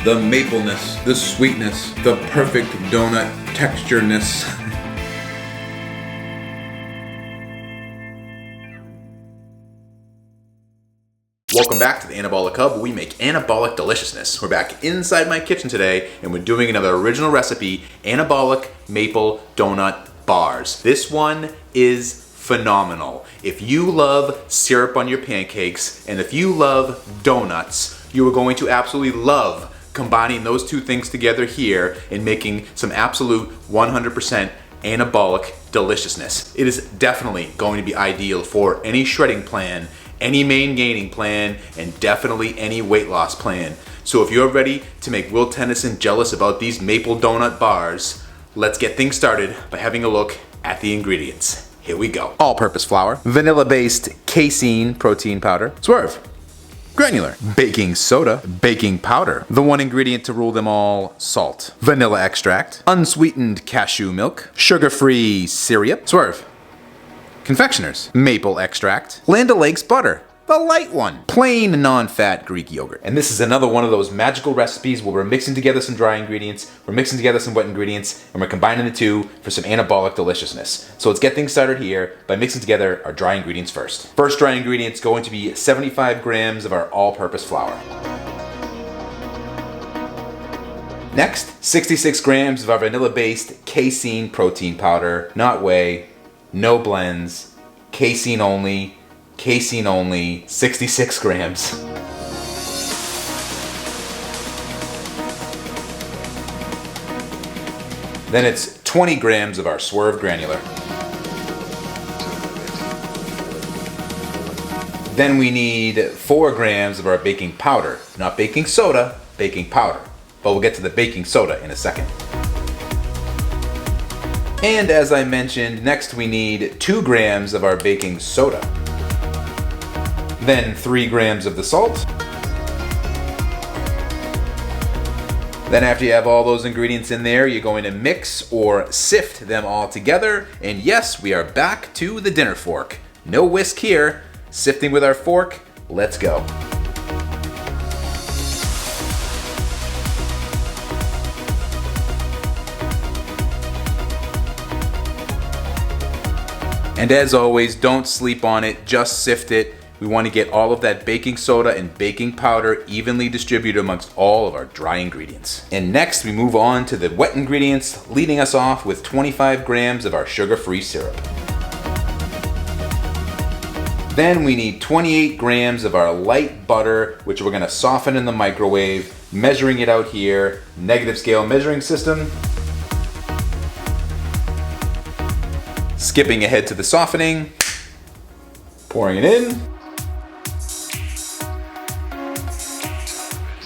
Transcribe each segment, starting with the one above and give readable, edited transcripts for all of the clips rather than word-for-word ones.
the mapleness, the sweetness, the perfect donut textureness. Welcome back to the Anabolic Hub, where we make anabolic deliciousness. We're back inside my kitchen today, and we're doing another original recipe, anabolic maple donut bars. This one is phenomenal. If you love syrup on your pancakes, and if you love donuts, you are going to absolutely love combining those two things together here and making some absolute 100% anabolic deliciousness. It is definitely going to be ideal for any shredding plan, any main gaining plan, and definitely any weight loss plan. So if you're ready to make Will Tennyson jealous about these maple donut bars, let's get things started by having a look at the ingredients. Here we go. All-purpose flour, vanilla-based casein protein powder, swerve, granular, baking soda, baking powder, the one ingredient to rule them all, salt, vanilla extract, unsweetened cashew milk, sugar-free syrup, swerve, confectioners, maple extract, Land O'Lakes butter, the light one, plain non-fat Greek yogurt. And this is another one of those magical recipes where we're mixing together some dry ingredients, we're mixing together some wet ingredients, and we're combining the two for some anabolic deliciousness. So let's get things started here by mixing together our dry ingredients first. First dry ingredient is going to be 75 grams of our all-purpose flour. Next, 66 grams of our vanilla-based casein protein powder, not whey, no blends, casein only, 66 grams. Then it's 20 grams of our swerve granular. Then we need 4 grams of our baking powder, not baking soda, baking powder. But we'll get to the baking soda in a second. And as I mentioned, next we need 2 grams of our baking soda. Then 3 grams of the salt. Then after you have all those ingredients in there, you're going to mix or sift them all together. And yes, we are back to the dinner fork. No whisk here. Sifting with our fork. Let's go. And as always, don't sleep on it, just sift it. We want to get all of that baking soda and baking powder evenly distributed amongst all of our dry ingredients. And next we move on to the wet ingredients, leading us off with 25 grams of our sugar-free syrup. Then we need 28 grams of our light butter, which we're going to soften in the microwave, measuring it out here, negative scale measuring system. Skipping ahead to the softening, pouring it in.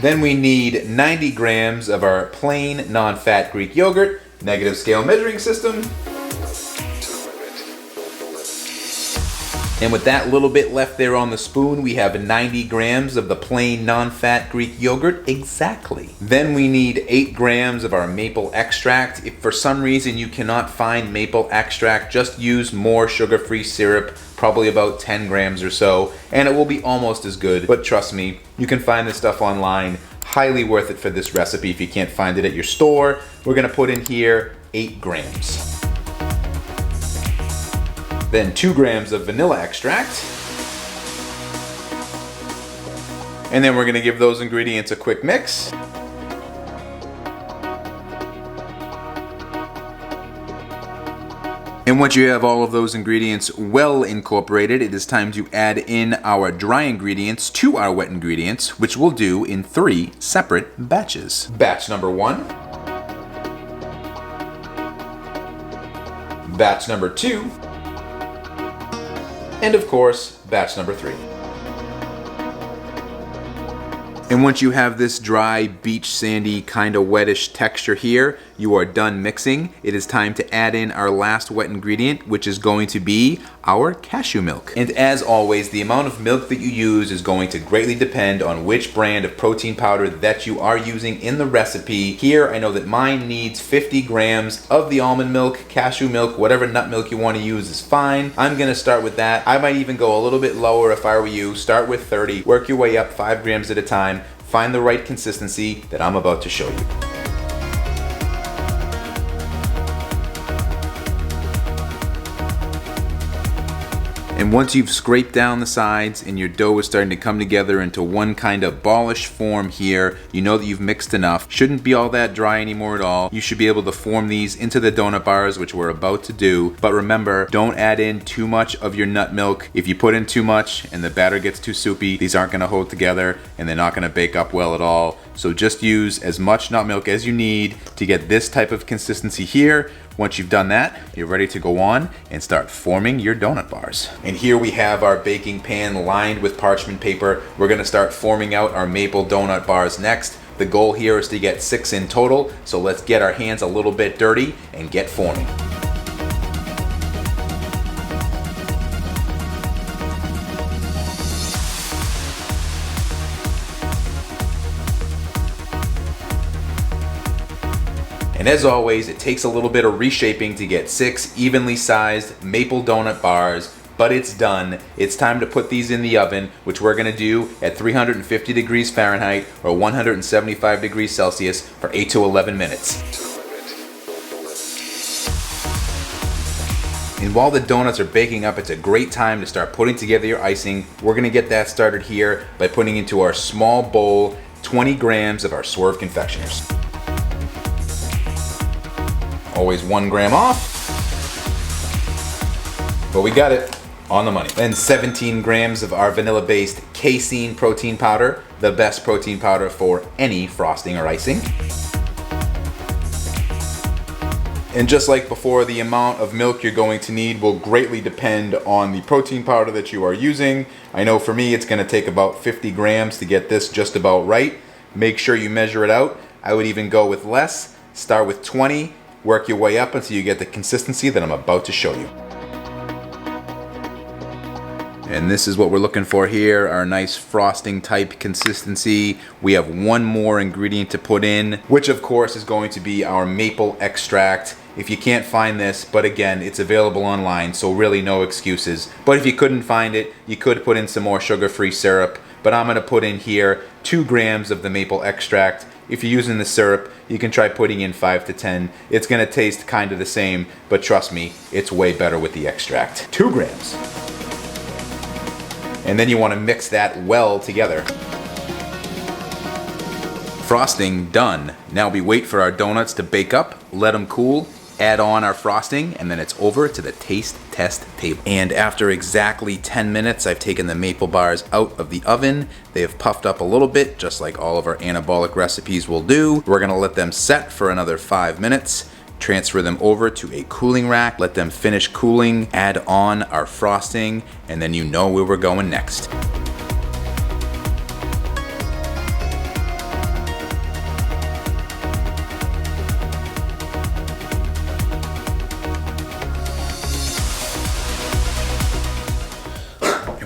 Then we need 90 grams of our plain non-fat Greek yogurt, negative scale measuring system. And with that little bit left there on the spoon, we have 90 grams of the plain non-fat Greek yogurt, exactly. Then we need 8 grams of our maple extract. If for some reason you cannot find maple extract, just use more sugar-free syrup, probably about 10 grams or so, and it will be almost as good. But trust me, you can find this stuff online. Highly worth it for this recipe if you can't find it at your store. We're gonna put in here 8 grams. Then 2 grams of vanilla extract. And then we're gonna give those ingredients a quick mix. And once you have all of those ingredients well incorporated, it is time to add in our dry ingredients to our wet ingredients, which we'll do in 3 separate batches. Batch number 1. Batch number 2. And of course, batch number 3. And once you have this dry, beach sandy, kind of wettish texture here, you are done mixing. It is time to add in our last wet ingredient, which is going to be our cashew milk. And as always, the amount of milk that you use is going to greatly depend on which brand of protein powder that you are using in the recipe. Here, I know that mine needs 50 grams of the almond milk, cashew milk, whatever nut milk you want to use is fine. I'm gonna start with that. I might even go a little bit lower if I were you. Start with 30, work your way up 5 grams at a time. find the right consistency that I'm about to show you. And once you've scraped down the sides and your dough is starting to come together into one kind of ballish form here, you know that you've mixed enough. Shouldn't be all that dry anymore at all. You should be able to form these into the donut bars, which we're about to do. But remember, don't add in too much of your nut milk. If you put in too much and the batter gets too soupy, these aren't gonna hold together and they're not gonna bake up well at all. So just use as much nut milk as you need to get this type of consistency here. Once you've done that, you're ready to go on and start forming your donut bars. And here we have our baking pan lined with parchment paper. We're gonna start forming out our maple donut bars next. The goal here is to get 6 in total, so let's get our hands a little bit dirty and get forming. And as always, it takes a little bit of reshaping to get 6 evenly sized maple donut bars, but it's done. It's time to put these in the oven, which we're gonna do at 350 degrees Fahrenheit or 175 degrees Celsius for 8 to 11 minutes. And while the donuts are baking up, it's a great time to start putting together your icing. We're gonna get that started here by putting into our small bowl 20 grams of our Swerve confectioners. Always 1 gram off, but we got it on the money. Then 17 grams of our vanilla-based casein protein powder, the best protein powder for any frosting or icing. And just like before, the amount of milk you're going to need will greatly depend on the protein powder that you are using. I know for me, it's gonna take about 50 grams to get this just about right. Make sure you measure it out. I would even go with less. Start with 20. Work your way up until you get the consistency that I'm about to show you. And this is what we're looking for here, our nice frosting type consistency. We have one more ingredient to put in, which of course is going to be our maple extract. If you can't find this, but again, it's available online, so really no excuses. But if you couldn't find it, you could put in some more sugar-free syrup, but I'm gonna put in here 2 grams of the maple extract. If you're using the syrup, you can try putting in 5 to 10. It's gonna taste kind of the same, but trust me, it's way better with the extract. 2 grams. And then you wanna mix that well together. Frosting done. Now we wait for our donuts to bake up, let them cool, add on our frosting, and then it's over to the taste test table. And after exactly 10 minutes, I've taken the maple bars out of the oven. They have puffed up a little bit, just like all of our anabolic recipes will do. We're gonna let them set for another 5 minutes, transfer them over to a cooling rack, let them finish cooling, add on our frosting, and then you know where we're going next.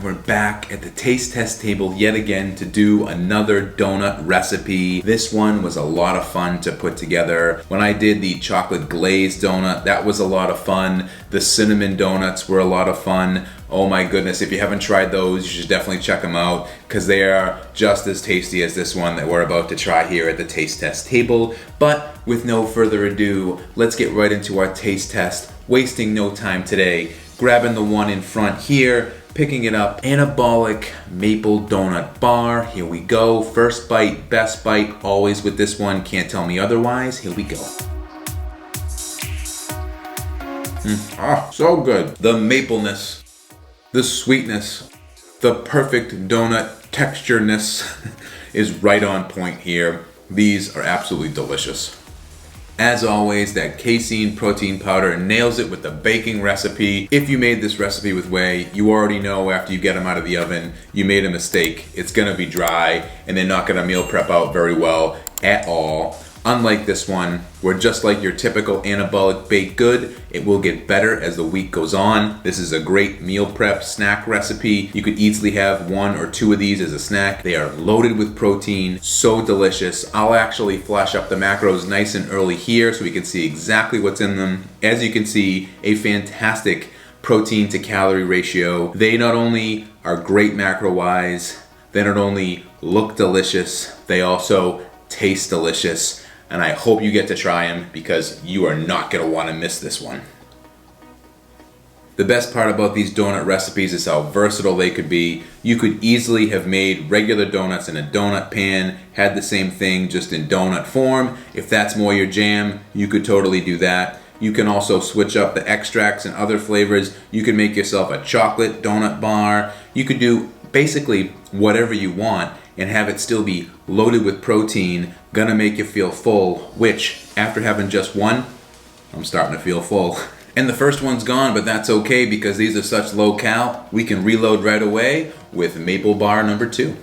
We're back at the taste test table yet again to do another donut recipe. This one was a lot of fun to put together. When I did the chocolate glazed donut, that was a lot of fun. The cinnamon donuts were a lot of fun. Oh my goodness, if you haven't tried those, you should definitely check them out because they are just as tasty as this one that we're about to try here at the taste test table. But with no further ado, let's get right into our taste test, wasting no time today. Grabbing the one in front here, picking it up, Anabolic Maple Donut Bar. Here we go. First bite, best bite, always with this one. Can't tell me otherwise. Here we go. So good. The mapleness, the sweetness, the perfect donut textureness is right on point here. These are absolutely delicious. As always, that casein protein powder nails it with the baking recipe. If you made this recipe with whey, you already know after you get them out of the oven, you made a mistake. It's gonna be dry and they're not gonna meal prep out very well at all. Unlike this one, where just like your typical anabolic baked good, it will get better as the week goes on. This is a great meal prep snack recipe. You could easily have 1 or 2 of these as a snack. They are loaded with protein, so delicious. I'll actually flash up the macros nice and early here so we can see exactly what's in them. As you can see, a fantastic protein to calorie ratio. They not only are great macro-wise, they not only look delicious, They also taste delicious, and I hope you get to try them because you are not gonna wanna miss this one. The best part about these donut recipes is how versatile they could be. You could easily have made regular donuts in a donut pan, had the same thing just in donut form. If that's more your jam, you could totally do that. You can also switch up the extracts and other flavors. You could make yourself a chocolate donut bar. You could do basically whatever you want and have it still be loaded with protein, gonna make you feel full, which after having just one, I'm starting to feel full. And the first one's gone, but that's okay because these are such low cal, we can reload right away with maple bar number 2.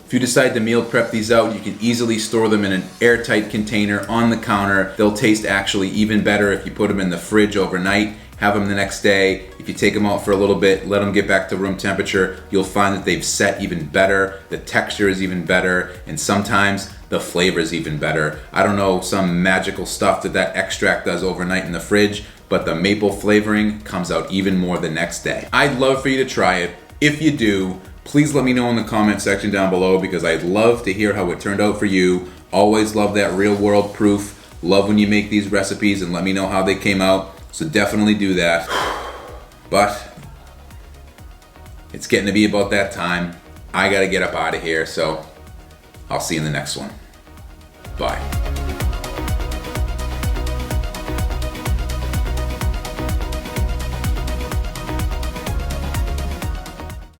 If you decide to meal prep these out, you can easily store them in an airtight container on the counter. They'll taste actually even better if you put them in the fridge overnight, have them the next day. If you take them out for a little bit, let them get back to room temperature, you'll find that they've set even better, the texture is even better, and sometimes the flavor is even better. I don't know, some magical stuff that extract does overnight in the fridge, but the maple flavoring comes out even more the next day. I'd love for you to try it. If you do, please let me know in the comment section down below because I'd love to hear how it turned out for you. Always love that real world proof. Love when you make these recipes and let me know how they came out. So definitely do that. But it's getting to be about that time. I gotta get up out of here, so I'll see you in the next one. Bye.